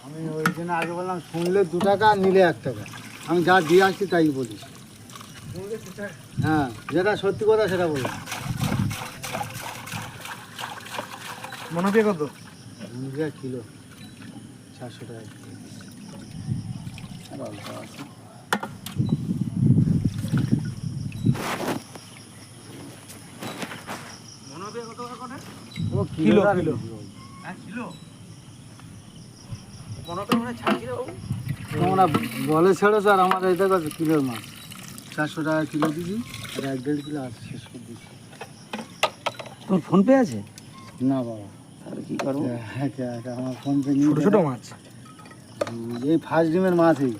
আমি ওই জন্য আগে বললাম শুনলে 2 টাকা নিলে 1 টাকা, আমি যা দিয়ে আসছি তাই বলি। হ্যাঁ, যেটা সত্যি কথা সেটা বললাম। মনোপিয়া কত? মুরগিয়া কিলো 400 টাকা কিলো। আর অল্প আছে। মনোপিয়া কত করে? ও কিলো, কিলো কিলো। কিলো। হ্যাঁ কিলো। মনোপিয়া মানে ছাড়ছি রে বাবু। তোমরা বলে ছেড়েছো আর আমার এই দেখো কিলোর মাছ 400 টাকা কিলো দিবি, আর 1-1.5 কিলো আর শেষ করে দিচ্ছি। তোর ফোন পে আছে? না বাবা, তাহলে কি করবো? আমার ফোন পে নিয়ে ছোট ছোট মাছ। এই ফার্স্ট ডিমের মাছ এই